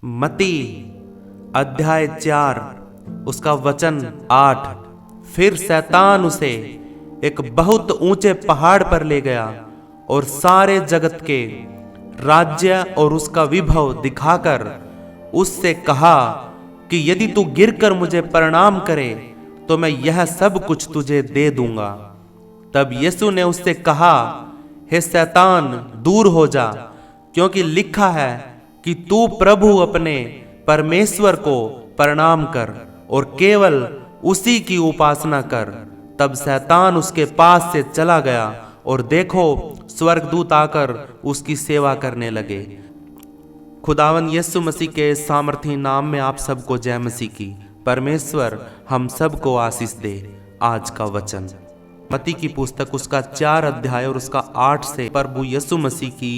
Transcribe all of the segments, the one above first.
मत्ती अध्याय 4 उसका वचन 8। फिर शैतान उसे एक बहुत ऊंचे पहाड़ पर ले गया और सारे जगत के राज्य और उसका विभव दिखाकर उससे कहा कि यदि तू गिरकर मुझे प्रणाम करे तो मैं यह सब कुछ तुझे दे दूंगा। तब यीशु ने उससे कहा, हे शैतान, दूर हो जा, क्योंकि लिखा है कि तू प्रभु अपने परमेश्वर को प्रणाम कर और केवल उसी की उपासना कर। तब शैतान उसके पास से चला गया और देखो, स्वर्गदूत आकर उसकी सेवा करने लगे। खुदावन यीशु मसीह के सामर्थी नाम में आप सबको जय मसीह की। परमेश्वर हम सबको आशीष दे। आज का वचन मत्ती की पुस्तक उसका 4 अध्याय और उसका 8 से प्रभु यीशु मसीह की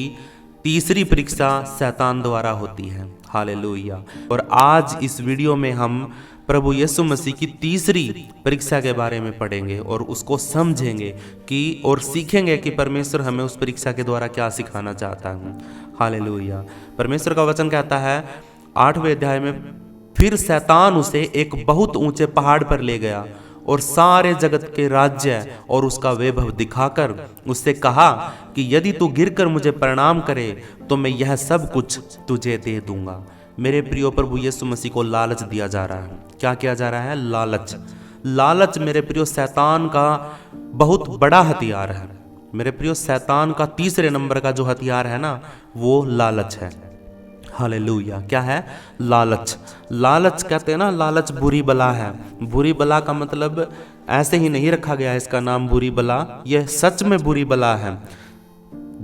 तीसरी परीक्षा शैतान द्वारा होती है। हालेलुया। और आज इस वीडियो में हम प्रभु यीशु मसीह की तीसरी परीक्षा के बारे में पढ़ेंगे और उसको समझेंगे कि और सीखेंगे कि परमेश्वर हमें उस परीक्षा के द्वारा क्या सिखाना चाहता है। हालेलुया। परमेश्वर का वचन कहता है 8वें अध्याय में, फिर शैतान उसे एक बहुत ऊंचे पहाड़ पर ले गया और सारे जगत के राज्य और उसका वैभव दिखाकर उससे कहा कि यदि तू गिरकर मुझे प्रणाम करे तो मैं यह सब कुछ तुझे दे दूंगा। मेरे प्रियो, प्रभु यीशु मसीह को लालच दिया जा रहा है। क्या किया जा रहा है? लालच। लालच मेरे प्रियो शैतान का बहुत बड़ा हथियार है। मेरे प्रियो, शैतान का तीसरे नंबर का जो हथियार है ना, वो लालच है। हालेलुया। क्या है? लालच। लालच कहते हैं ना, लालच बुरी बला है। बुरी बला का मतलब ऐसे ही नहीं रखा गया है इसका नाम बुरी बला, यह सच में बुरी बला है।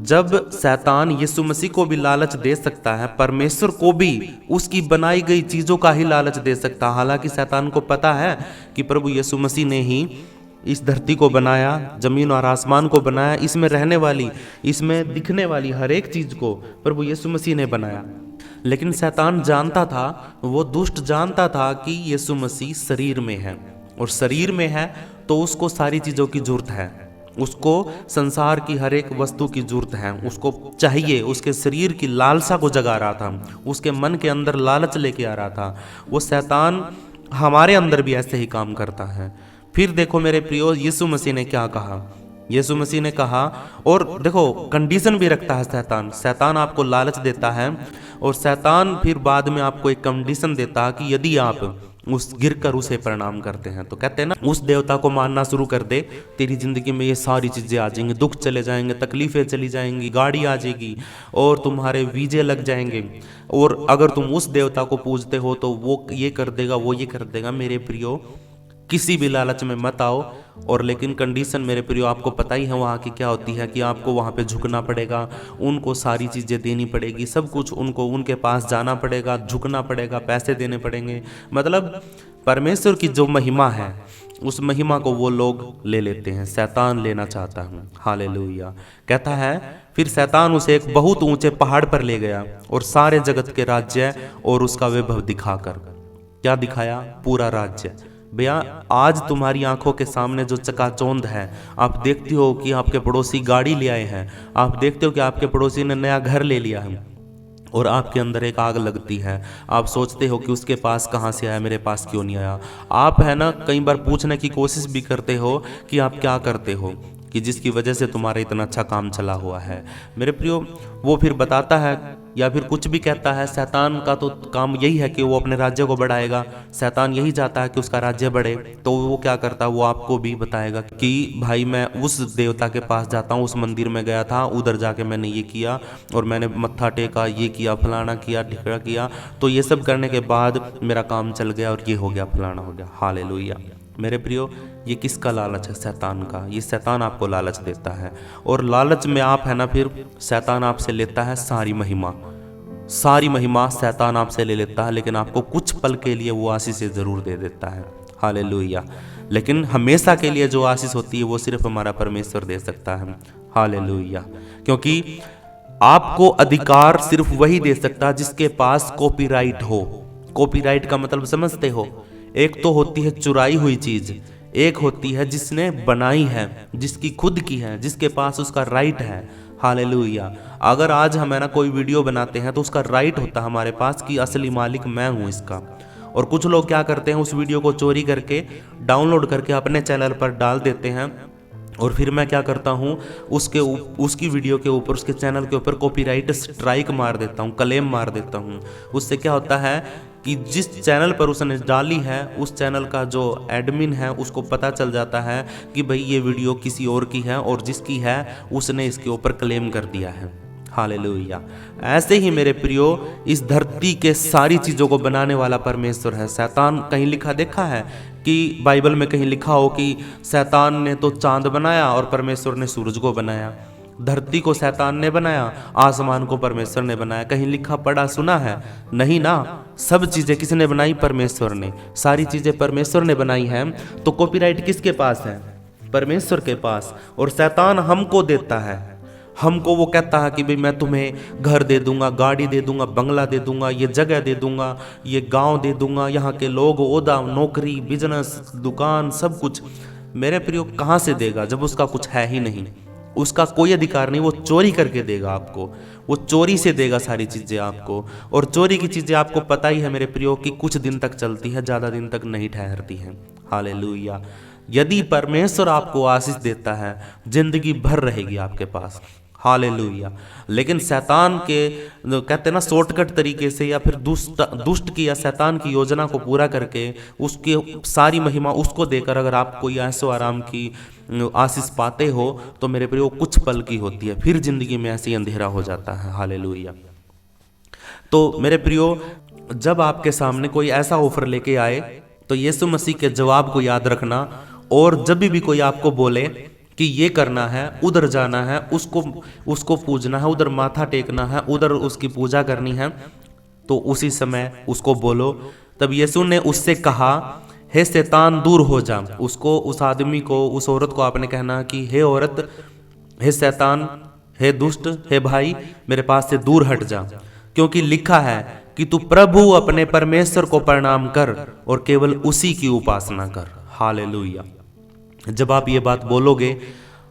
जब शैतान यीशु मसीह को भी लालच दे सकता है, परमेश्वर को भी उसकी बनाई गई चीजों का ही लालच दे सकता है। हालांकि शैतान को पता है कि प्रभु यीशु मसीह ने ही इस धरती को बनाया, जमीन और आसमान को बनाया, इसमें रहने वाली, इसमें दिखने वाली हर एक चीज को प्रभु यीशु मसीह ने बनाया। लेकिन शैतान जानता था, वो दुष्ट जानता था कि यीशु मसीह शरीर में है और शरीर में है तो उसको सारी चीजों की जरूरत है, उसको संसार की हर एक वस्तु की जरूरत है, उसको चाहिए। उसके शरीर की लालसा को जगा रहा था, उसके मन के अंदर लालच लेके आ रहा था। वो शैतान हमारे अंदर भी ऐसे ही काम करता है। फिर देखो मेरे प्रियो, यीशु मसीह ने क्या कहा। यीशु मसीह ने कहा, और देखो कंडीशन भी रखता है शैतान। शैतान आपको लालच देता है और शैतान फिर बाद में आपको एक कंडीशन देता है कि यदि आप उस गिरकर उसे प्रणाम करते हैं तो कहते हैं ना, उस देवता को मानना शुरू कर दे, तेरी जिंदगी में ये सारी चीजें आ जाएंगी, दुख चले जाएंगे, तकलीफें चली जाएंगी, गाड़ी आ जाएगी और तुम्हारे वीजे लग जाएंगे। और अगर तुम उस देवता को पूजते हो तो वो ये कर देगा, वो ये कर देगा। मेरे प्रियो, किसी भी लालच में मत आओ। और लेकिन कंडीशन मेरे प्रियो आपको पता ही है वहाँ की क्या होती है कि आपको वहाँ पे झुकना पड़ेगा, उनको सारी चीज़ें देनी पड़ेगी, सब कुछ उनको, उनके पास जाना पड़ेगा, झुकना पड़ेगा, पैसे देने पड़ेंगे। मतलब परमेश्वर की जो महिमा है उस महिमा को वो लोग ले लेते हैं। शैतान लेना चाहता है। हालेलुया। कहता है, फिर शैतान उसे एक बहुत ऊंचे पहाड़ पर ले गया और सारे जगत के राज्य और उसका वैभव दिखाकर, क्या दिखाया? पूरा राज्य। भैया, आज तुम्हारी आंखों के सामने जो चकाचौंध है, आप देखते हो कि आपके पड़ोसी गाड़ी ले आए हैं, आप देखते हो कि आपके पड़ोसी ने नया घर ले लिया है और आपके अंदर एक आग लगती है। आप सोचते हो कि उसके पास कहाँ से आया, मेरे पास क्यों नहीं आया। आप है ना कई बार पूछने की कोशिश भी करते हो कि आप क्या करते हो कि जिसकी वजह से तुम्हारा इतना अच्छा काम चला हुआ है। मेरे प्रियो, वो फिर बताता है या फिर कुछ भी कहता है। शैतान का तो काम यही है कि वो अपने राज्य को बढ़ाएगा। शैतान यही चाहता है कि उसका राज्य बढ़े, तो वो क्या करता है, वो आपको भी बताएगा कि भाई मैं उस देवता के पास जाता हूँ, उस मंदिर में गया था, उधर जाके मैंने ये किया और मैंने मत्था टेका, ये किया, फलाना किया, ढिकड़ा किया, तो ये सब करने के बाद मेरा काम चल गया और ये हो गया, फलाना हो गया। हालेलुया। मेरे प्रियो, ये किसका लालच है? शैतान का। ये शैतान आपको लालच देता है और लालच में आप है ना, फिर शैतान आपसे लेता है सारी महिमा। सारी महिमा शैतान आपसे ले लेता है, लेकिन आपको कुछ पल के लिए वो आशीष जरूर दे देता है। हालेलुया। लेकिन हमेशा के लिए जो आशीष होती है वो सिर्फ हमारा परमेश्वर दे सकता है। हालेलुया। क्योंकि आपको अधिकार सिर्फ वही दे सकता है जिसके पास कॉपीराइट हो। कॉपीराइट का मतलब समझते हो? एक तो होती है चुराई हुई चीज, एक होती है जिसने बनाई है, जिसकी खुद की है, जिसके पास उसका राइट है। हालेलुया। अगर आज हम है ना कोई वीडियो बनाते हैं तो उसका राइट होता है हमारे पास कि असली मालिक मैं हूँ इसका। और कुछ लोग क्या करते हैं, उस वीडियो को चोरी करके डाउनलोड करके अपने चैनल पर डाल देते हैं, और फिर मैं क्या करता हूँ उसकी वीडियो के ऊपर, उसके चैनल के ऊपर कॉपीराइट स्ट्राइक मार देता हूँ, क्लेम मार देता हूँ। उससे क्या होता है कि जिस चैनल पर उसने डाली है उस चैनल का जो एडमिन है उसको पता चल जाता है कि भाई ये वीडियो किसी और की है, और जिसकी है उसने इसके ऊपर क्लेम कर दिया है। हालेलुया। ऐसे ही मेरे प्रियो, इस धरती के सारी चीज़ों को बनाने वाला परमेश्वर है। शैतान कहीं लिखा देखा है कि बाइबल में कहीं लिखा हो कि शैतान ने तो चांद बनाया और परमेश्वर ने सूरज को बनाया। धरती को शैतान ने बनाया, आसमान को परमेश्वर ने बनाया। कहीं लिखा पढ़ा सुना है? नहीं ना। सब चीज़ें किसने बनाई? परमेश्वर ने। सारी चीज़ें परमेश्वर ने बनाई हैं, तो कॉपीराइट किसके पास है? परमेश्वर के पास। और शैतान हमको देता है, हमको वो कहता है कि भाई मैं तुम्हें घर दे दूंगा, गाड़ी दे दूंगा, बंगला दे दूंगा, ये जगह दे दूंगा, ये गांव दे दूंगा, यहाँ के लोग, ओहदा, नौकरी, बिजनेस, दुकान, सब कुछ। मेरे प्रियो, कहाँ से देगा जब उसका कुछ है ही नहीं? उसका कोई अधिकार नहीं, वो चोरी करके देगा आपको, वो चोरी से देगा सारी चीज़ें आपको। और चोरी की चीज़ें आपको पता ही है मेरे प्रियो कि कुछ दिन तक चलती है, ज़्यादा दिन तक नहीं ठहरती हैं। हालेलुया। यदि परमेश्वर आपको आशीष देता है, जिंदगी भर रहेगी आपके पास। हालेलुया। लेकिन शैतान के कहते हैं ना शॉर्टकट तरीके से, या फिर दुष्ट की या शैतान की योजना को पूरा करके उसकी सारी महिमा उसको देकर अगर आप कोई ऐशो आराम की आशीष पाते हो तो मेरे प्रियो कुछ पल की होती है, फिर जिंदगी में ऐसे ही अंधेरा हो जाता है। हालेलुया। तो मेरे प्रियो, जब आपके सामने कोई ऐसा ऑफर लेके आए तो यीशु मसीह के जवाब को याद रखना। और जब भी कोई आपको बोले कि ये करना है, उधर जाना है, उसको पूजना है, उधर माथा टेकना है, उधर उसकी पूजा करनी है, तो उसी समय उसको बोलो। तब यीशु ने उससे कहा, हे शैतान दूर हो जा। उसको, उस आदमी को, उस औरत को आपने कहना कि हे औरत, हे शैतान, हे दुष्ट, हे भाई, मेरे पास से दूर हट जा, क्योंकि लिखा है कि तू प्रभु अपने परमेश्वर को प्रणाम कर और केवल उसी की उपासना कर। हालेलुया। जब आप ये बात बोलोगे,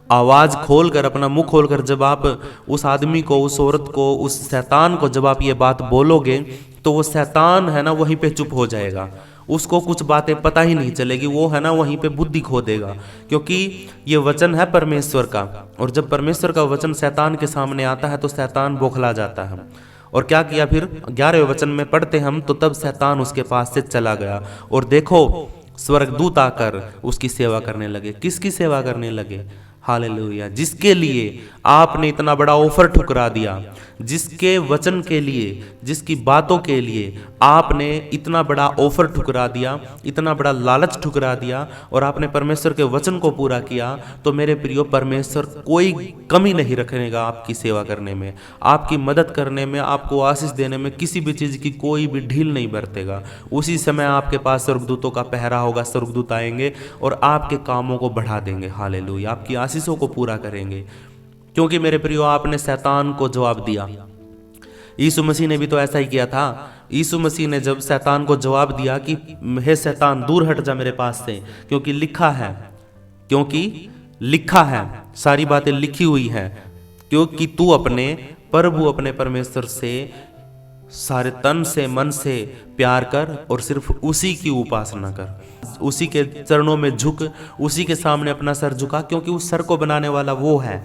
आवाज खोलकर, अपना मुंह खोलकर, जब आप उस आदमी को, उस औरत को, उस शैतान को जब आप ये बात बोलोगे, तो वो शैतान है ना वहीं पे चुप हो जाएगा। उसको कुछ बातें पता ही नहीं चलेगी, वो है ना वहीं पे बुद्धि खो देगा, क्योंकि ये वचन है परमेश्वर का। और जब परमेश्वर का वचन शैतान के सामने आता है तो शैतान बौखला जाता है। और क्या किया फिर? 11वें वचन में पढ़ते हम, तो तब शैतान उसके पास से चला गया, और देखो स्वर्गदूत आकर उसकी सेवा करने लगे। किसकी सेवा करने लगे? हालेलुया। जिसके लिए आपने इतना बड़ा ऑफर ठुकरा दिया, जिसके वचन के लिए, जिसकी बातों के लिए आपने इतना बड़ा ऑफर ठुकरा दिया, इतना बड़ा लालच ठुकरा दिया, और आपने परमेश्वर के वचन को पूरा किया, तो मेरे प्रियो, परमेश्वर कोई कमी नहीं रखेगा आपकी सेवा करने में, आपकी मदद करने में, आपको आशीष देने में, किसी भी चीज़ की कोई भी ढील नहीं बरतेगा। उसी समय आपके पास स्वर्गदूतों का पहरा होगा, स्वर्गदूत आएंगे और आपके कामों को बढ़ा देंगे। हालेलुया। आपकी आशीषों को पूरा करेंगे, क्योंकि मेरे प्रियो, आपने शैतान को जवाब दिया। यीशु मसीह ने भी तो ऐसा ही किया था। यीशु मसीह ने जब शैतान को जवाब दिया कि हे शैतान दूर हट जा मेरे पास से, क्योंकि लिखा है, सारी बातें लिखी हुई हैं, क्योंकि तू अपने प्रभु, अपने परमेश्वर से सारे तन से, मन से प्यार कर और सिर्फ उसी की उपासना कर, उसी के चरणों में झुक, उसी के सामने अपना सर झुका, क्योंकि उस सर को बनाने वाला वो है।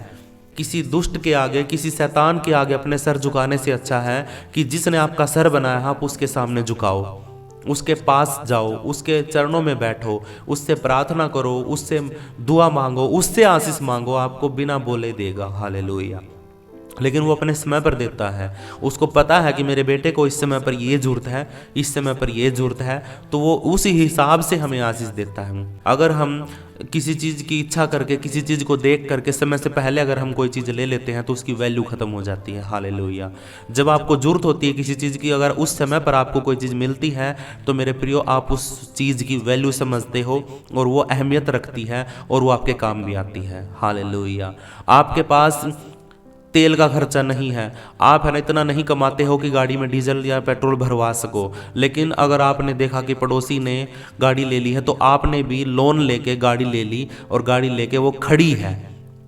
किसी दुष्ट के आगे, किसी शैतान के आगे अपने सर झुकाने से अच्छा है कि जिसने आपका सर बनाया है आप उसके सामने झुकाओ, उसके पास जाओ, उसके चरणों में बैठो, उससे प्रार्थना करो, उससे दुआ मांगो, उससे आशीष मांगो, आपको बिना बोले देगा। हालेलुया। लेकिन वो अपने समय पर देता है। उसको पता है कि मेरे बेटे को इस समय पर ये जरूरत है, इस समय पर ये जरूरत है, तो वो उसी हिसाब से हमें आशीष देता है। अगर हम किसी चीज़ की इच्छा करके, किसी चीज़ को देख करके समय से पहले अगर हम कोई चीज़ ले लेते हैं तो उसकी वैल्यू ख़त्म हो जाती है। हालेलुया। जब आपको जरूरत होती है किसी चीज़ की, अगर उस समय पर आपको कोई चीज़ मिलती है तो मेरे प्रियो, आप उस चीज़ की वैल्यू समझते हो और वो अहमियत रखती है और वो आपके काम भी आती है। हालेलुया। आपके पास तेल का खर्चा नहीं है, आप है ना इतना नहीं कमाते हो कि गाड़ी में डीजल या पेट्रोल भरवा सको, लेकिन अगर आपने देखा कि पड़ोसी ने गाड़ी ले ली है तो आपने भी लोन लेके गाड़ी ले ली और गाड़ी लेके वो खड़ी है,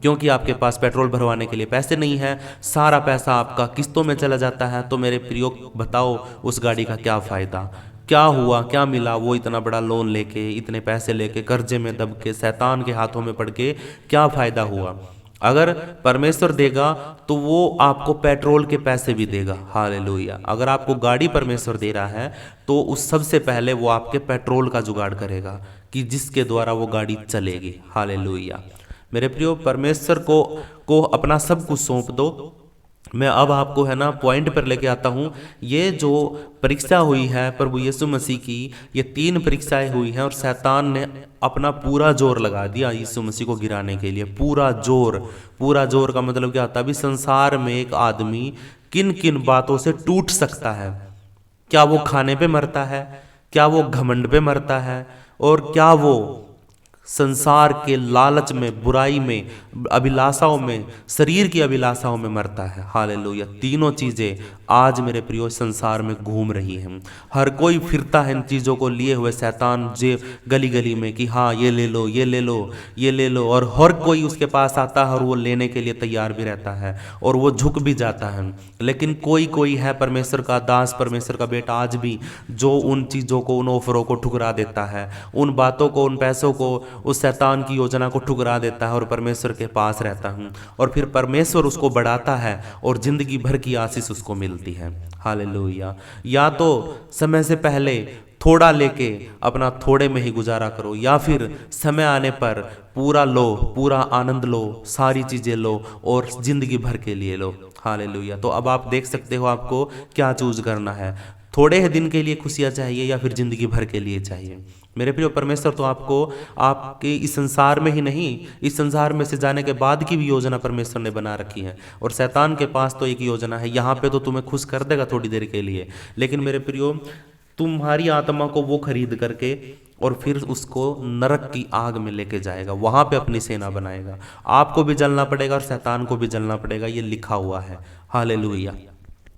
क्योंकि आपके पास पेट्रोल भरवाने के लिए पैसे नहीं है, सारा पैसा आपका किस्तों में चला जाता है। तो मेरे प्रियो बताओ उस गाड़ी का क्या फ़ायदा, क्या हुआ, क्या मिला? वो इतना बड़ा लोन लेके, इतने पैसे लेके, कर्जे में दब के, शैतान के हाथों में पड़ के क्या फ़ायदा हुआ? अगर परमेश्वर देगा तो वो आपको पेट्रोल के पैसे भी देगा। हालेलुया। अगर आपको गाड़ी परमेश्वर दे रहा है तो उस सबसे पहले वो आपके पेट्रोल का जुगाड़ करेगा कि जिसके द्वारा वो गाड़ी चलेगी। हालेलुया। मेरे प्रियो, परमेश्वर को अपना सब कुछ सौंप दो। मैं अब आपको है ना पॉइंट पर लेके आता हूँ। ये जो परीक्षा हुई है प्रभु यीशु मसीह की, ये 3 परीक्षाएं हुई हैं और शैतान ने अपना पूरा जोर लगा दिया यीशु मसीह को गिराने के लिए। पूरा जोर। पूरा जोर का मतलब क्या होता है? अभी संसार में एक आदमी किन किन बातों से टूट सकता है? क्या वो खाने पे मरता है? क्या वो घमंड पे मरता है? और क्या वो संसार के लालच में, बुराई में, अभिलाषाओं में, शरीर की अभिलाषाओं में मरता है? हालेलुया। तीनों चीजें आज मेरे प्रियो संसार में घूम रही हैं। हर कोई फिरता है इन चीजों को लिए हुए, शैतान जे गली गली में कि हाँ ये ले लो, ये ले लो, ये ले लो। और हर कोई उसके पास आता है और वो लेने के लिए तैयार भी रहता है और वो झुक भी जाता है। लेकिन कोई कोई है परमेश्वर का दास, परमेश्वर का बेटा आज भी, जो उन चीजों को, उन ऑफरों को ठुकरा देता है, उन बातों को, उन पैसों को, उस शैतान की योजना को ठुकरा देता है और परमेश्वर के पास रहता हूँ। और फिर परमेश्वर उसको बढ़ाता है और जिंदगी भर की आशीष उसको मिलती है। हालेलुया। या तो समय से पहले थोड़ा लेके अपना थोड़े में ही गुजारा करो, या फिर समय आने पर पूरा लो, पूरा आनंद लो, सारी चीजें लो और जिंदगी भर के लिए लो। हालेलुया। तो अब आप देख सकते हो आपको क्या चूज करना है। थोड़े ही दिन के लिए खुशियाँ चाहिए या फिर जिंदगी भर के लिए चाहिए? मेरे प्रिय, परमेश्वर तो आपको आपके इस संसार में ही नहीं, इस संसार में से जाने के बाद की भी योजना परमेश्वर ने बना रखी है। और शैतान के पास तो एक योजना है, यहाँ पे तो तुम्हें खुश कर देगा थोड़ी देर के लिए, लेकिन मेरे प्रियो तुम्हारी आत्मा को वो खरीद करके और फिर उसको नरक की आग में लेके जाएगा, वहां पे अपनी सेना बनाएगा। आपको भी जलना पड़ेगा और शैतान को भी जलना पड़ेगा, ये लिखा हुआ है। हालेलुया।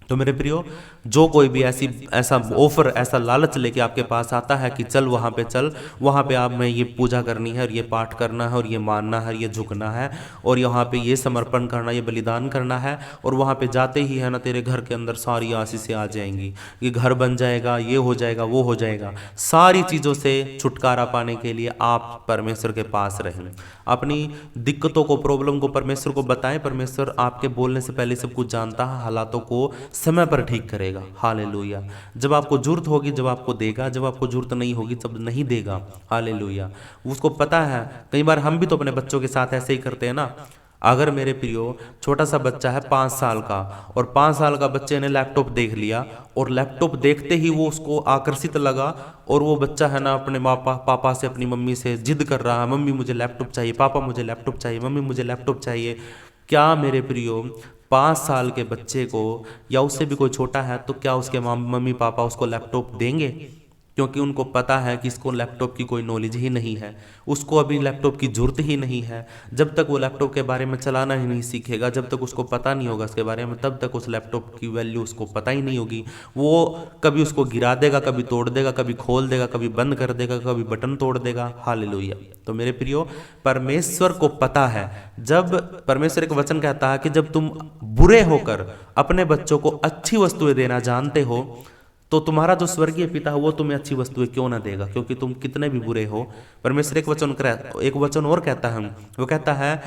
तो मेरे प्रियो, जो कोई भी ऐसा ऑफर, ऐसा लालच लेके आपके पास आता है कि चल वहाँ पे चल, वहाँ पे आप में ये पूजा करनी है और ये पाठ करना है और ये मानना है, ये झुकना है और यहाँ पे ये समर्पण करना, ये बलिदान करना है, और वहाँ पे जाते ही है ना तेरे घर के अंदर सारी आशीषें आ जाएंगी, ये घर बन जाएगा, ये हो जाएगा, वो हो जाएगा। सारी चीज़ों से छुटकारा पाने के लिए आप परमेश्वर के पास रहें। अपनी दिक्कतों को, प्रॉब्लम को परमेश्वर को बताएं। परमेश्वर आपके बोलने से पहले सब कुछ जानता है, हालातों को समय पर ठीक करेगा। हालेलुया। जब आपको जरूरत होगी जब आपको देगा, जब आपको जरूरत नहीं होगी तब नहीं देगा। हालेलुया। उसको पता है। कई बार हम भी तो अपने बच्चों के साथ ऐसे ही करते हैं ना। अगर मेरे प्रियो छोटा सा बच्चा है 5 साल का, और 5 साल का बच्चे ने लैपटॉप देख लिया और लैपटॉप देखते ही वो उसको आकर्षित लगा, और वो बच्चा है ना अपने पापा से, अपनी मम्मी से जिद कर रहा है, मम्मी मुझे लैपटॉप चाहिए, पापा मुझे लैपटॉप चाहिए, मम्मी मुझे लैपटॉप चाहिए। क्या मेरे प्रियो 5 साल के बच्चे को, या उससे भी कोई छोटा है, तो क्या उसके मम्मी पापा उसको लैपटॉप देंगे? क्योंकि उनको पता है कि इसको लैपटॉप की कोई नॉलेज ही नहीं है, उसको अभी लैपटॉप की जरूरत ही नहीं है। जब तक वो लैपटॉप के बारे में चलाना ही नहीं सीखेगा, जब तक उसको पता नहीं होगा इसके बारे में, तब तक उस लैपटॉप की वैल्यू उसको पता ही नहीं होगी। वो कभी उसको गिरा देगा, कभी तोड़ देगा, कभी खोल देगा, कभी बंद कर देगा, कभी बटन तोड़ देगा। हालेलुया। तो मेरे प्रियो, परमेश्वर को पता है, जब परमेश्वर एक वचन कहता है कि जब तुम बुरे होकर अपने बच्चों को अच्छी वस्तुएं देना जानते हो, तो तुम्हारा जो स्वर्गीय पिता है वो तुम्हें अच्छी वस्तुएं क्यों ना देगा, क्योंकि तुम कितने भी बुरे हो। परमेश्वर एक वचन और कहता है, वो कहता है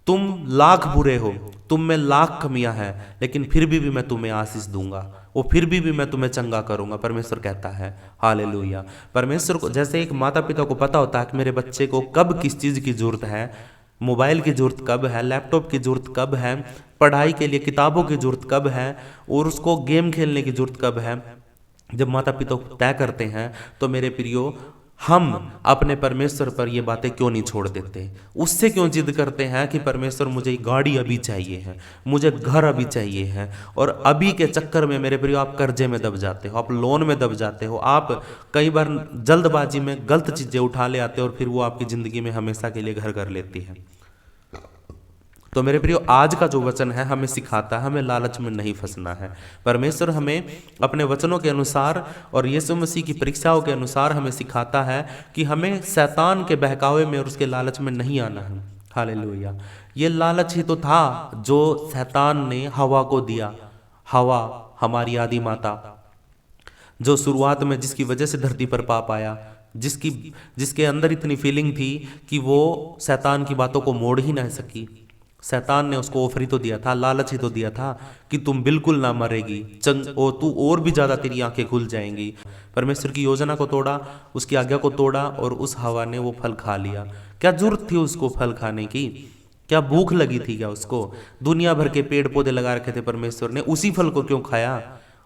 तुम लाख बुरे हो, तुम में लाख कमियां हैं, लेकिन फिर भी मैं तुम्हें आशीष दूंगा, वो फिर भी मैं तुम्हें चंगा करूंगा। परमेश्वर कहता है। हालेलुया। परमेश्वर को, जैसे एक माता पिता को पता होता है कि मेरे बच्चे को कब किस चीज की जरूरत है, मोबाइल की जरूरत कब है, लैपटॉप की जरूरत कब है, पढ़ाई के लिए किताबों की जरूरत कब है, और उसको गेम खेलने की जरूरत कब है, जब माता पिता तय करते हैं, तो मेरे प्रियो हम अपने परमेश्वर पर ये बातें क्यों नहीं छोड़ देते? उससे क्यों जिद करते हैं कि परमेश्वर मुझे गाड़ी अभी चाहिए है, मुझे घर अभी चाहिए है, और अभी के चक्कर में मेरे प्रियो आप कर्जे में दब जाते हो, आप लोन में दब जाते हो, आप कई बार जल्दबाजी में गलत चीजें उठा ले आते हो और फिर वो आपकी जिंदगी में हमेशा के लिए घर कर लेती है। तो मेरे प्रियो, आज का जो वचन है हमें सिखाता है हमें लालच में नहीं फंसना है। परमेश्वर हमें अपने वचनों के अनुसार और यीशु मसीह की परीक्षाओं के अनुसार हमें सिखाता है कि हमें शैतान के बहकावे में और उसके लालच में नहीं आना है। हालेलुया। ये लालच ही तो था जो शैतान ने हवा को दिया। हवा हमारी आदि माता, जो शुरुआत में जिसकी वजह से धरती पर पाप आया, जिसके अंदर इतनी फीलिंग थी कि वो शैतान की बातों को मोड़ ही ना सकी। शैतान ने उसको ऑफर ही तो दिया था, लालच ही तो दिया था कि तुम बिल्कुल ना मरेगी, तू और भी ज्यादा तेरी आंखें खुल जाएंगी। परमेश्वर की योजना को तोड़ा, उसकी आज्ञा को तोड़ा और उस हवा ने वो फल खा लिया। क्या जरूरत थी उसको फल खाने की? क्या भूख लगी थी क्या उसको? दुनिया भर के पेड़ पौधे लगा रखे थे परमेश्वर ने, उसी फल को क्यों खाया?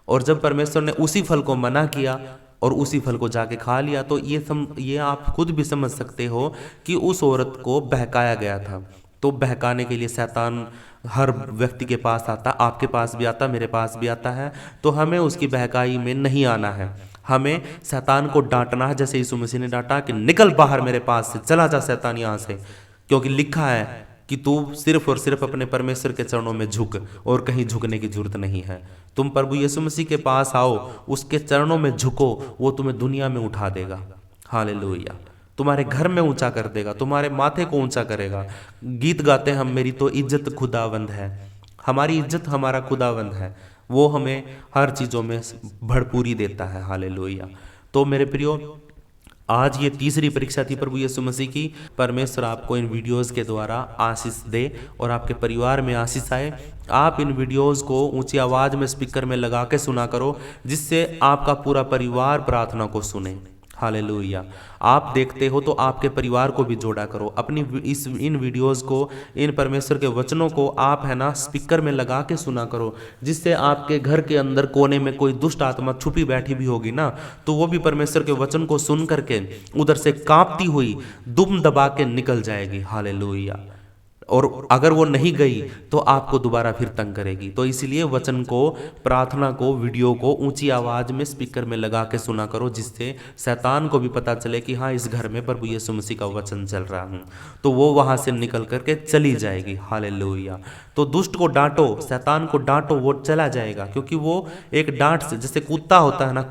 और जब परमेश्वर ने उसी फल को मना किया और उसी फल को जाके खा लिया, तो ये आप खुद भी समझ सकते हो कि उस औरत को बहकाया गया था। तो बहकाने के लिए शैतान हर व्यक्ति के पास आता, आपके पास भी आता, मेरे पास भी आता है। तो हमें उसकी बहकाई में नहीं आना है, हमें शैतान को डांटना है, जैसे यीशु मसीह ने डांटा कि निकल बाहर मेरे पास से, चला जा शैतान यहाँ से, क्योंकि लिखा है कि तू सिर्फ और सिर्फ अपने परमेश्वर के चरणों में झुक, और कहीं झुकने की जरूरत नहीं है। तुम प्रभु यीशु मसीह के पास आओ, उसके चरणों में झुको, वो तुम्हें दुनिया में उठा देगा। हालेलुया। तुम्हारे घर में ऊंचा कर देगा, तुम्हारे माथे को ऊंचा करेगा। गीत गाते हम, मेरी तो इज्जत खुदावंद है। हमारी इज्जत हमारा खुदावंद है, वो हमें हर चीजों में भरपूरी देता है। हालेलुया। तो मेरे प्रियो, आज ये तीसरी परीक्षा थी प्रभु यीशु मसीह की। परमेश्वर आपको इन वीडियोस के द्वारा आशीष दे और आपके परिवार में आशीष आए। आप इन वीडियोस को ऊंची आवाज में स्पीकर में लगा के सुना करो, जिससे आपका पूरा परिवार प्रार्थना को सुने। हालेलुया। आप देखते हो तो आपके परिवार को भी जोड़ा करो। अपनी इन वीडियोस को, इन परमेश्वर के वचनों को आप है ना स्पीकर में लगा के सुना करो, जिससे आपके घर के अंदर कोने में कोई दुष्ट आत्मा छुपी बैठी भी होगी ना, तो वो भी परमेश्वर के वचन को सुन करके उधर से कांपती हुई दुम दबा के निकल जाएगी। हालेलुया। और अगर वो नहीं गई तो आपको दोबारा फिर तंग करेगी। तो इसलिए वचन को, प्रार्थना को, वीडियो को ऊंची आवाज में स्पीकर में लगा के सुना करो, जिससे शैतान को भी पता चले कि हाँ, इस घर में प्रभु यीशु मसीह का वचन चल रहा है, तो वो वहां से निकल करके चली जाएगी। हालेलुया। तो दुष्ट को डांटो, शैतान को डांटो, वो चला जाएगा, क्योंकि वो एक डांट से, जैसे कुत्ता होता है ना,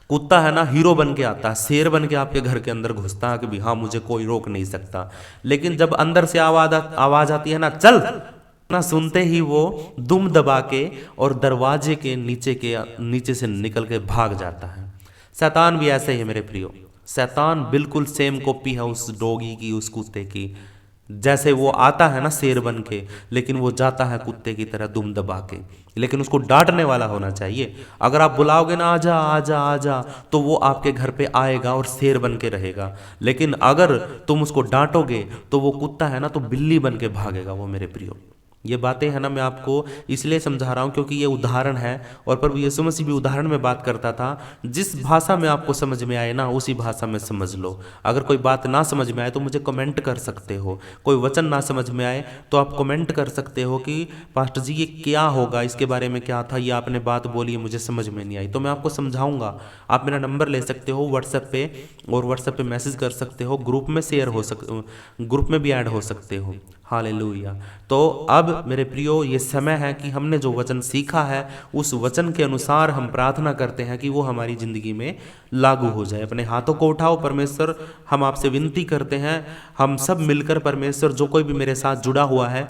कुत्ता है ना हीरो बन के आता है, शेर बन के आपके घर के अंदर घुसता है कि भी हाँ, मुझे कोई रोक नहीं सकता। लेकिन जब अंदर से आवाज आती है ना, चल ना, सुनते ही वो दुम दबा के और दरवाजे के नीचे से निकल के भाग जाता है। शैतान भी ऐसे ही है मेरे प्रियो। शैतान बिल्कुल सेम कॉपी है उस डॉगी की, उस कुत्ते की। जैसे वो आता है ना शेर बन के, लेकिन वो जाता है कुत्ते की तरह दुम दबा के। लेकिन उसको डांटने वाला होना चाहिए। अगर आप बुलाओगे ना, आजा आजा आजा, तो वो आपके घर पे आएगा और शेर बन के रहेगा। लेकिन अगर तुम उसको डांटोगे तो वो कुत्ता है ना, तो बिल्ली बन के भागेगा वो मेरे प्रियो। ये बातें है ना, मैं आपको इसलिए समझा रहा हूँ क्योंकि ये उदाहरण है, और प्रभु यीशु मसीह भी उदाहरण में बात करता था। जिस भाषा में आपको समझ में आए ना, उसी भाषा में समझ लो। अगर कोई बात ना समझ में आए तो मुझे कमेंट कर सकते हो। कोई वचन ना समझ में आए तो आप कमेंट कर सकते हो कि पास्टर जी ये क्या होगा, इसके बारे में क्या था, ये आपने बात बोली है, मुझे समझ में नहीं आई, तो मैं आपको समझाऊंगा। आप मेरा नंबर ले सकते हो व्हाट्सएप पे, और व्हाट्सएप पे मैसेज कर सकते हो, ग्रुप में ग्रुप में भी ऐड हो सकते हो। हालेलुया। तो अब मेरे प्रियो, ये समय है कि हमने जो वचन सीखा है उस वचन के अनुसार हम प्रार्थना करते हैं कि वो हमारी जिंदगी में लागू हो जाए। अपने हाथों को उठाओ, परमेश्वर हम आपसे विनती करते हैं, हम सब मिलकर परमेश्वर, जो कोई भी मेरे साथ जुड़ा हुआ है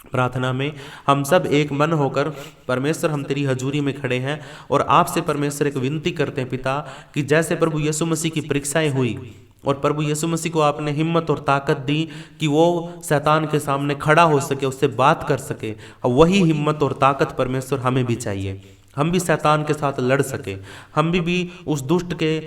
प्रार्थना में, हम सब एक मन होकर परमेश्वर हम तेरी हजूरी में खड़े हैं और आपसे परमेश्वर एक विनती करते हैं पिता, कि जैसे प्रभु यीशु मसीह की परीक्षाएं हुई और प्रभु यीशु मसीह को आपने हिम्मत और ताकत दी कि वो शैतान के सामने खड़ा हो सके, उससे बात कर सके, वही हिम्मत और ताकत परमेश्वर हमें भी चाहिए। हम भी शैतान के साथ लड़ सके, हम भी उस दुष्ट के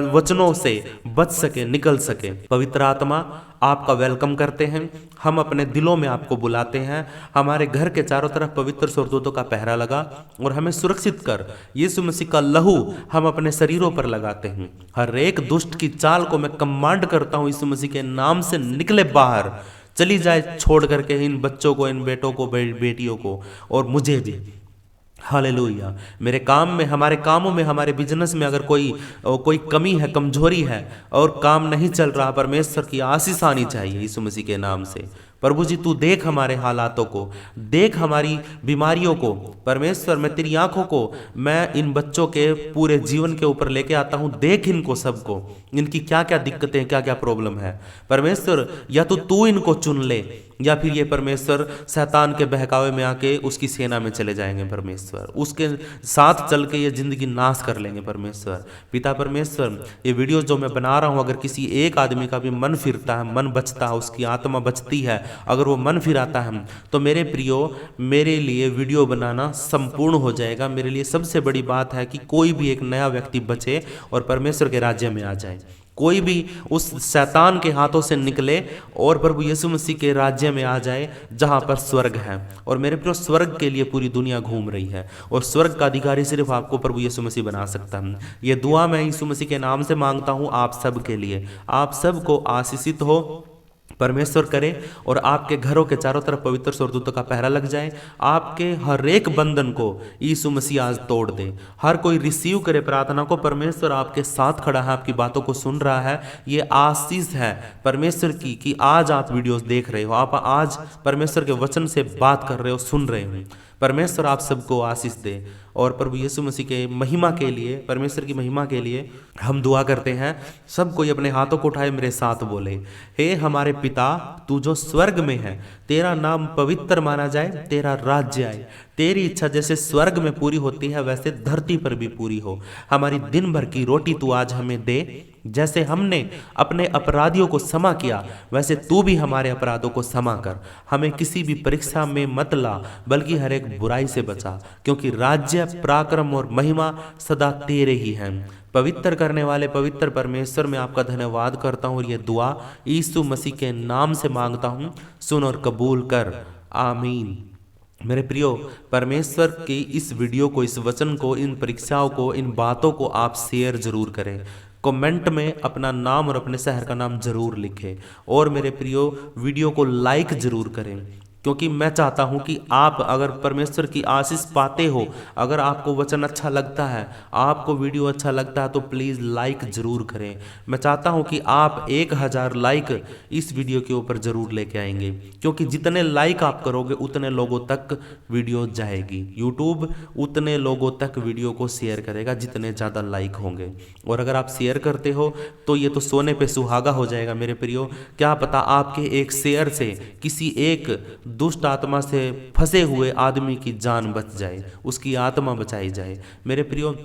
वचनों से बच सके, निकल सके। पवित्र आत्मा, आपका वेलकम करते हैं, हम अपने दिलों में आपको बुलाते हैं। हमारे घर के चारों तरफ पवित्र स्वर्गदूतों का पहरा लगा और हमें सुरक्षित कर। यीशु मसीह का लहू हम अपने शरीरों पर लगाते हैं। हर एक दुष्ट की चाल को मैं कमांड करता हूँ, यीशु मसीह के नाम से निकले बाहर, चली जाए छोड़ करके इन बच्चों को, इन बेटों को, बेटियों को, और मुझे भी। हालेलुया। मेरे काम में, हमारे कामों में, हमारे बिजनेस में अगर कोई कमी है, कमजोरी है और काम नहीं चल रहा, परमेश्वर की आशीष आनी चाहिए यीशु मसीह के नाम से। प्रभु जी तू देख हमारे हालातों को, देख हमारी बीमारियों को। परमेश्वर मैं तेरी आंखों को मैं इन बच्चों के पूरे जीवन के ऊपर लेके आता हूं, देख इनको सबको, इनकी क्या क्या दिक्कतें, क्या क्या प्रॉब्लम है। परमेश्वर या तो तू इनको चुन ले या फिर ये परमेश्वर शैतान के बहकावे में आके उसकी सेना में चले जाएंगे। परमेश्वर उसके साथ चल के ये जिंदगी नाश कर लेंगे। परमेश्वर पिता परमेश्वर ये वीडियो जो मैं बना रहा हूँ, अगर किसी एक आदमी का भी मन फिरता है, मन बचता है, उसकी आत्मा बचती है, अगर वो मन फिराता है, तो मेरे प्रियो मेरे लिए वीडियो बनाना संपूर्ण हो जाएगा। मेरे लिए सबसे बड़ी बात है कि कोई भी एक नया व्यक्ति बचे और परमेश्वर के राज्य में आ जाए, कोई भी उस शैतान के हाथों से निकले और प्रभु यीशु मसीह के राज्य में आ जाए जहां पर स्वर्ग है। और मेरे प्रिय स्वर्ग के लिए पूरी दुनिया घूम रही है और स्वर्ग का अधिकारी सिर्फ आपको प्रभु यीशु मसीह बना सकता है। ये दुआ मैं यीशु मसीह के नाम से मांगता हूं आप सब के लिए। आप सबको आशीषित हो परमेश्वर करे और आपके घरों के चारों तरफ पवित्र स्वर्गदूतों का पहरा लग जाए। आपके हर एक बंधन को यीशु मसीह आज तोड़ दे। हर कोई रिसीव करे प्रार्थना को। परमेश्वर आपके साथ खड़ा है, आपकी बातों को सुन रहा है। ये आशीष है परमेश्वर की कि आज आप वीडियोस देख रहे हो, आप आज परमेश्वर के वचन से बात कर रहे हो, सुन रहे हो। परमेश्वर आप सबको आशीष दे। और प्रभु यीशु मसीह के महिमा के लिए, परमेश्वर की महिमा के लिए हम दुआ करते हैं। सब कोई अपने हाथों को उठाए, मेरे साथ बोले, हे हमारे पिता तू जो स्वर्ग में है, तेरा नाम पवित्र माना जाए, तेरा राज्य आए, तेरी इच्छा जैसे स्वर्ग में पूरी होती है वैसे धरती पर भी पूरी हो। हमारी दिन भर की रोटी तू आज हमें दे। जैसे हमने अपने अपराधियों को क्षमा किया वैसे तू भी हमारे अपराधों को क्षमा कर। हमें किसी भी परीक्षा में मत ला बल्कि हर एक बुराई से बचा, क्योंकि राज्य, पराक्रम और महिमा सदा तेरे ही हैं। पवित्र करने वाले पवित्र परमेश्वर मैं आपका धन्यवाद करता हूँ और ये दुआ यीशु मसीह के नाम से मांगता हूँ, सुन और कबूल कर, आमीन। मेरे प्रियो परमेश्वर की इस वीडियो को, इस वचन को, इन परीक्षाओं को, इन बातों को आप शेयर जरूर करें। कमेंट में अपना नाम और अपने शहर का नाम जरूर लिखें। और मेरे प्रियो वीडियो को लाइक जरूर करें, क्योंकि मैं चाहता हूं कि आप अगर परमेश्वर की आशीष पाते हो, अगर आपको वचन अच्छा लगता है, आपको वीडियो अच्छा लगता है, तो प्लीज़ लाइक ज़रूर करें। मैं चाहता हूं कि आप 1000 लाइक इस वीडियो के ऊपर ज़रूर लेके आएंगे, क्योंकि जितने लाइक आप करोगे उतने लोगों तक वीडियो जाएगी। यूट्यूब उतने लोगों तक वीडियो को शेयर करेगा जितने ज़्यादा लाइक होंगे। और अगर आप शेयर करते हो तो ये तो सोने पे सुहागा हो जाएगा मेरे प्रियो। क्या पता आपके एक शेयर से किसी एक दुष्ट आत्मा से फंसे हुए आदमी की जान बच जाए, उसकी आत्मा बचाई जाए। मेरे प्रियो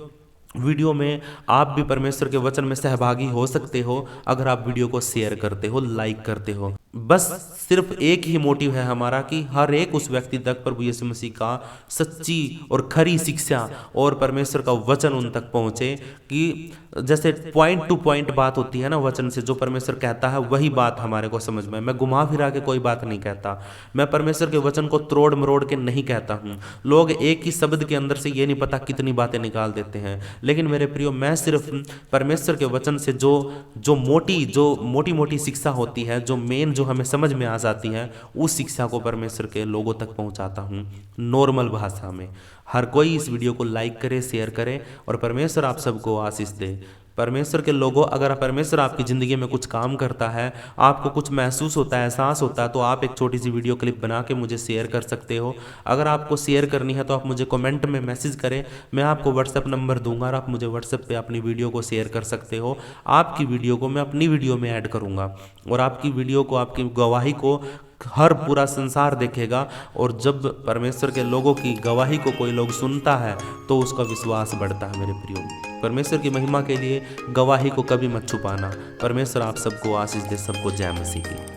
वीडियो में आप भी परमेश्वर के वचन में सहभागी हो सकते हो अगर आप वीडियो को शेयर करते हो, लाइक करते हो। बस सिर्फ एक ही मोटिव है हमारा कि हर एक उस व्यक्ति तक प्रभु यीशु मसीह का सच्ची और खरी शिक्षा और परमेश्वर का वचन उन तक पहुंचे, कि जैसे पॉइंट टू पॉइंट बात होती है ना वचन से, जो परमेश्वर कहता है वही बात हमारे को समझ में। मैं घुमा फिरा के कोई बात नहीं कहता, मैं परमेश्वर के वचन को तोड़ मरोड़ के नहीं कहता हूँ। लोग एक ही शब्द के अंदर से ये नहीं पता कितनी बातें निकाल देते हैं, लेकिन मेरे प्रियो मैं सिर्फ परमेश्वर के वचन से जो मोटी मोटी शिक्षा होती है, जो मेन जो हमें समझ में आ जाती है, उस शिक्षा को परमेश्वर के लोगों तक पहुंचाता हूं नॉर्मल भाषा में। हर कोई इस वीडियो को लाइक करे, शेयर करे और परमेश्वर आप सबको आशीष दे। परमेश्वर के लोगों, अगर परमेश्वर आपकी ज़िंदगी में कुछ काम करता है, आपको कुछ महसूस होता है, एहसास होता है, तो आप एक छोटी सी वीडियो क्लिप बना के मुझे शेयर कर सकते हो। अगर आपको शेयर करनी है तो आप मुझे कमेंट में मैसेज करें, मैं आपको व्हाट्सएप नंबर दूंगा और आप मुझे व्हाट्सएप पे अपनी वीडियो को शेयर कर सकते हो। आपकी वीडियो को मैं अपनी वीडियो में ऐड करूँगा और आपकी वीडियो को, आपकी गवाही को हर पूरा संसार देखेगा। और जब परमेश्वर के लोगों की गवाही को कोई लोग सुनता है तो उसका विश्वास बढ़ता है। मेरे प्रियो परमेश्वर की महिमा के लिए गवाही को कभी मत छुपाना। परमेश्वर आप सबको आशीष दे। सबको जय मसीह की।